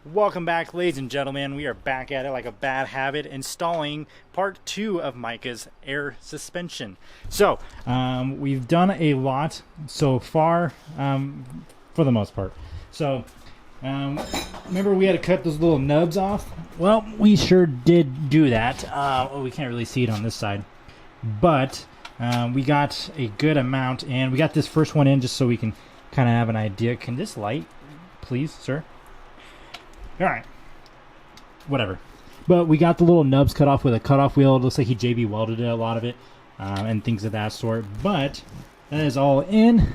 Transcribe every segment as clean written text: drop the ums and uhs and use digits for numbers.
Welcome back, ladies and gentlemen. We are back at it like a bad habit, installing part 2 of Micah's air suspension. So, we've done a lot so far, for the most part. So, remember we had to cut those little nubs off? Well, we sure did do that. We can't really see it on this side. But, we got a good amount, and we got this first one in just so we can kind of have an idea. Can this light, please, sir? Alright, whatever. But we got the little nubs cut off with a cutoff wheel. It looks like he JB welded it, a lot of it, and things of that sort. But that is all in,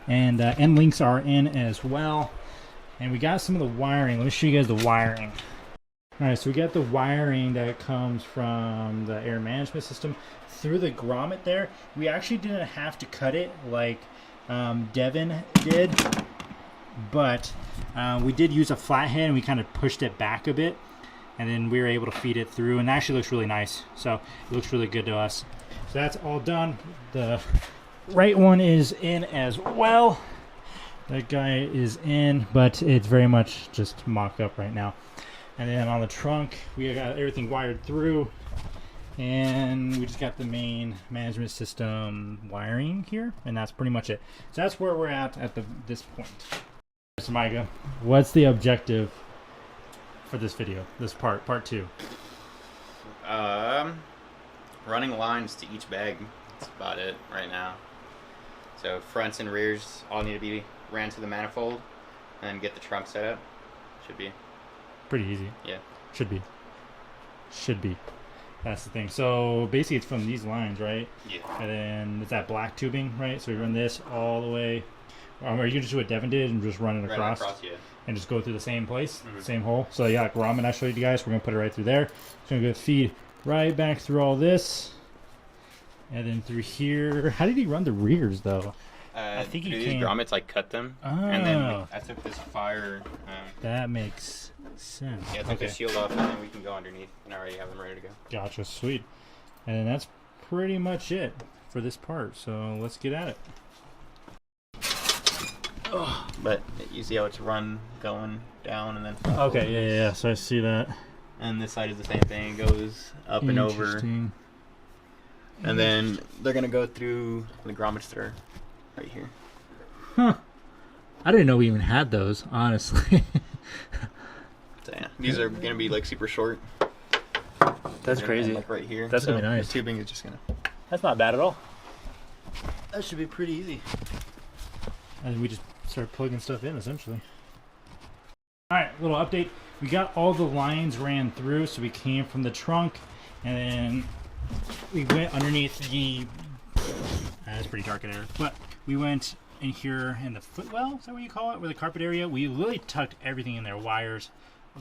and end links are in as well. And we got some of the wiring. Let me show you guys the wiring. Alright, so we got the wiring that comes from the air management system through the grommet there. We actually didn't have to cut it like Devin did. But we did use a flathead and we kind of pushed it back a bit, and then we were able to feed it through, and it actually looks really nice. So it looks really good to us. So that's all done. The right one is in as well. That guy is in, but it's very much just mocked up right now. And then on the trunk, we got everything wired through, and we just got the main management system wiring here, and that's pretty much it. So that's where we're at this point. So Micah, what's the objective for this video, this part 2? Running lines to each bag. That's about it right now. So fronts and rears all need to be ran to the manifold, and get the trunk set up. Should be pretty easy. Yeah. Should be. That's the thing. So basically it's from these lines, right? Yeah. And then it's that black tubing, right? So we run this all the way. Are you going to do what Devin did and just run it across? Yeah. And just go through the same place, same hole? So yeah, like grommet I showed you guys, we're going to put it right through there. It's going to go feed right back through all this. And then through here. How did he run the rears, though? I think he these grommets, like, cut them. Oh. And then I took this fire. That makes sense. Yeah, I took the shield off, and then we can go underneath and already have them ready to go. Gotcha, sweet. And then that's pretty much it for this part. So let's get at it. But you see how it's going down and then okay, yeah, so I see that. And this side is the same thing, it goes up and over. And then they're gonna go through the grommets that are right here. Huh. I didn't know we even had those, honestly. So yeah, these are gonna be like super short. That's crazy. Like right here. That's gonna be nice. The tubing is just gonna. That's not bad at all. That should be pretty easy. And we just start plugging stuff in, essentially. Alright, little update. We got all the lines ran through, so we came from the trunk, and then we went underneath the... it's pretty dark in there, but we went in here in the footwell, is that what you call it? Where the carpet area? We literally tucked everything in there, wires.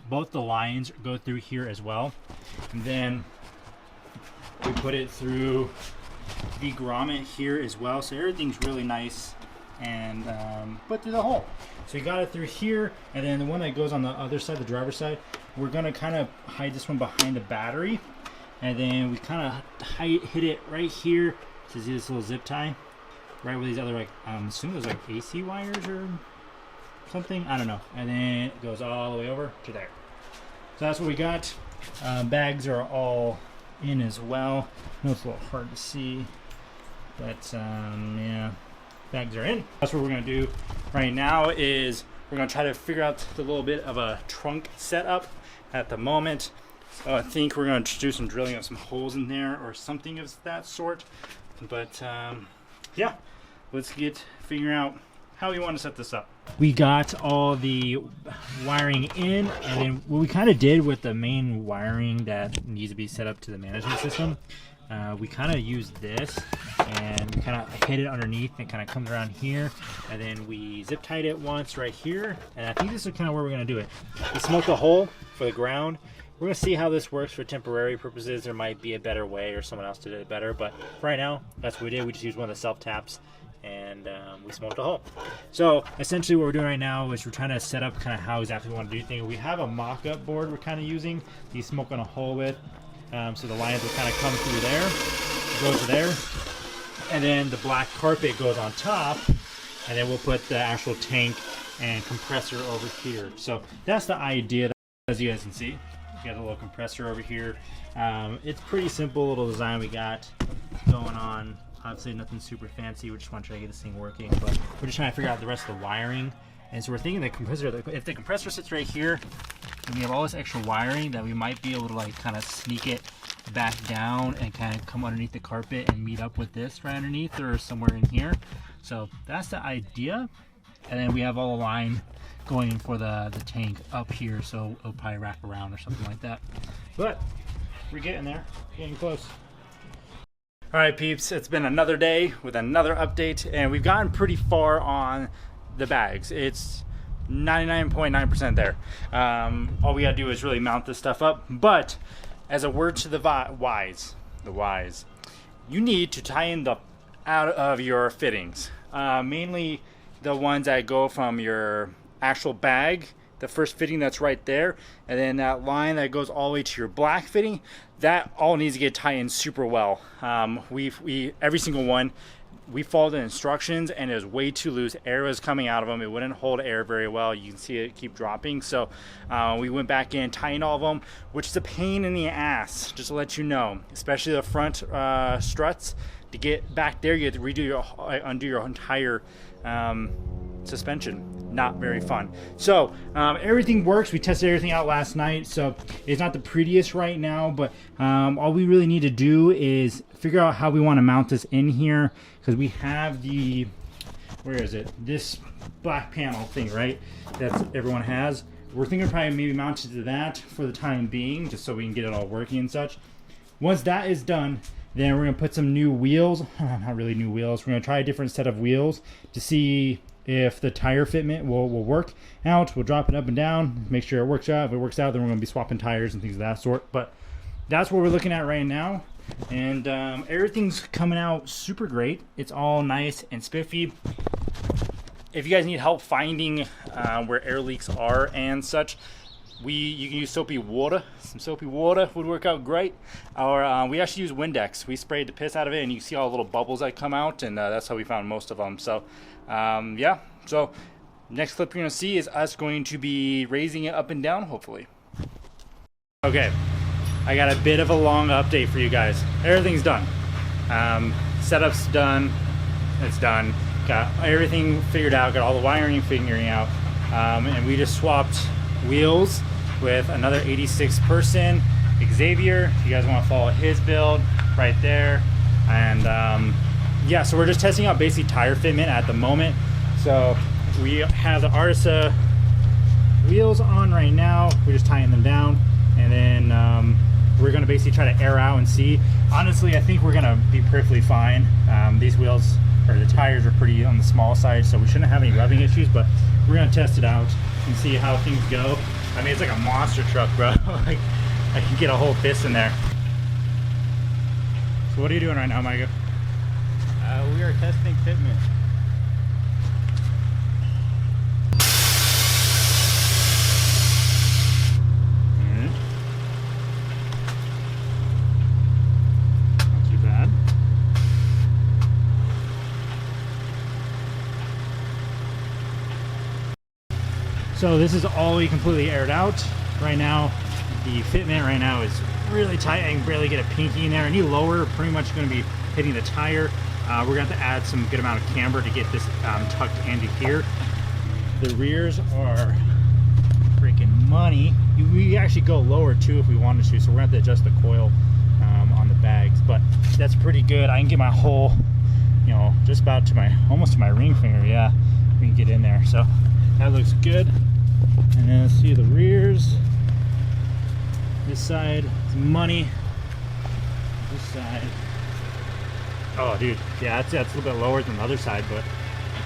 Both the lines go through here as well. And then we put it through the grommet here as well, so everything's really nice and put through the hole. So we got it through here, and then the one that goes on the other side, the driver's side, we're gonna kind of hide this one behind the battery, and then we kind of hit it right here to see this little zip tie, right where these other, like, I'm assuming those like AC wires or something, I don't know, and then it goes all the way over to there. So that's what we got. Bags are all in as well. I know it's a little hard to see, but yeah. Bags are in. That's what we're going to do right now is we're going to try to figure out the little bit of a trunk setup at the moment. So I think we're going to do some drilling of some holes in there or something of that sort. But yeah, let's figure out how we want to set this up. We got all the wiring in, and then what we kind of did with the main wiring that needs to be set up to the management system, we kind of used this and we kind of hit it underneath and kind of comes around here, and then we zip tied it once right here, and I think this is kind of where we're going to do it. We smoked a hole for the ground. We're going to see how this works for temporary purposes. There might be a better way, or someone else did it better, but right now that's what we did. We just used one of the self taps, and we smoked a hole. So essentially what we're doing right now is we're trying to set up kind of how exactly we want to do things. We have a mock-up board we're kind of using, the smoke on a hole with. So the lines will kind of come through there, go to there, and then the black carpet goes on top, and then we'll put the actual tank and compressor over here. So that's the idea. As you guys can see, we got a little compressor over here. It's pretty simple little design we got going on. Obviously nothing super fancy. We just want to try to get this thing working, but we're just trying to figure out the rest of the wiring. And so we're thinking the compressor, if the compressor sits right here, and we have all this extra wiring, that we might be able to like kind of sneak it back down and kind of come underneath the carpet and meet up with this right underneath or somewhere in here. So that's the idea. And then we have all the line going in for the tank up here, so it'll probably wrap around or something like that. But we're getting there, getting close. All right, peeps, it's been another day with another update, and we've gotten pretty far on the bags. It's 99.9% there. All we gotta do is really mount this stuff up. But as a word to the wise, you need to tie in the out of your fittings, mainly the ones that go from your actual bag, the first fitting that's right there, and then that line that goes all the way to your black fitting. That all needs to get tied in super well. Every single one, we followed the instructions, and it was way too loose. Air was coming out of them. It wouldn't hold air very well. You can see it keep dropping. So we went back in, tightened all of them, which is a pain in the ass, just to let you know, especially the front struts. To get back there, you have to undo your entire suspension. Not very fun. So everything works. We tested everything out last night, so it's not the prettiest right now, but all we really need to do is figure out how we want to mount this in here, because we have the, where is it, this black panel thing, right, that everyone has. We're thinking probably maybe mount it to that for the time being, just so we can get it all working and such. Once that is done, then we're going to put some new wheels, not really new wheels, we're going to try a different set of wheels to see if the tire fitment will work out. We'll drop it up and down, make sure it works out. If it works out, then we're going to be swapping tires and things of that sort. But that's what we're looking at right now. And everything's coming out super great. It's all nice and spiffy. If you guys need help finding where air leaks are and such, you can use soapy water. Some soapy water would work out great. Or we actually use Windex. We sprayed the piss out of it, and you see all the little bubbles that come out, and that's how we found most of them. So yeah, so next clip you're gonna see is us going to be raising it up and down, hopefully. Okay, I got a bit of a long update for you guys. Everything's done. Setup's done. It's done. Got everything figured out. Got all the wiring figuring out, and we just swapped wheels with another 86 person, Xavier. If you guys want to follow his build, right there. And yeah, so we're just testing out basically tire fitment at the moment. So we have the Artisa wheels on right now. We're just tying them down, and then we're gonna basically try to air out and see. Honestly, I think we're gonna be perfectly fine. These wheels, or the tires, are pretty on the small side, so we shouldn't have any rubbing issues, but we're gonna test it out and see how things go. I mean, it's like a monster truck, bro. Like, I can get a whole fist in there. So what are you doing right now, Micah? We are testing fitment. Not too bad. So this is all we completely aired out. Right now, the fitment right now is really tight. I can barely get a pinky in there. Any lower, pretty much going to be hitting the tire. We're going to have to add some good amount of camber to get this tucked into here. The rears are freaking money. We actually go lower too if we wanted to, so we're going to have to adjust the coil on the bags, but that's pretty good. I can get my whole, you know, just about to my, almost to my ring finger. Yeah, we can get in there. So that looks good. And then let's see the rears. This side is money. This side, oh dude, yeah, that's a little bit lower than the other side, but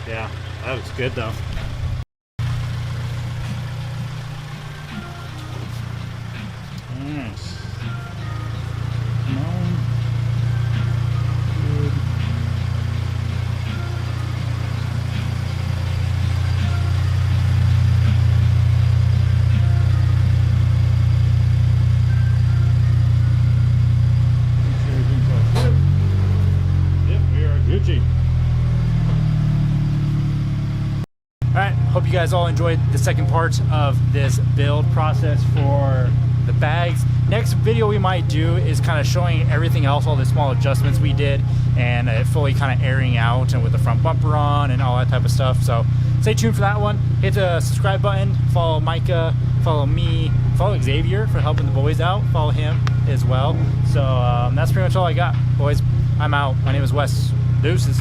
yeah, that looks good though. Nice. Come on. Good. Alright, hope you guys all enjoyed the second part of this build process for the bags. Next video we might do is kind of showing everything else, all the small adjustments we did, and fully kind of airing out and with the front bumper on and all that type of stuff. So stay tuned for that one. Hit the subscribe button, follow Micah, follow me, follow Xavier for helping the boys out, follow him as well. So that's pretty much all I got, boys. I'm out. My name is Wes. Deuces.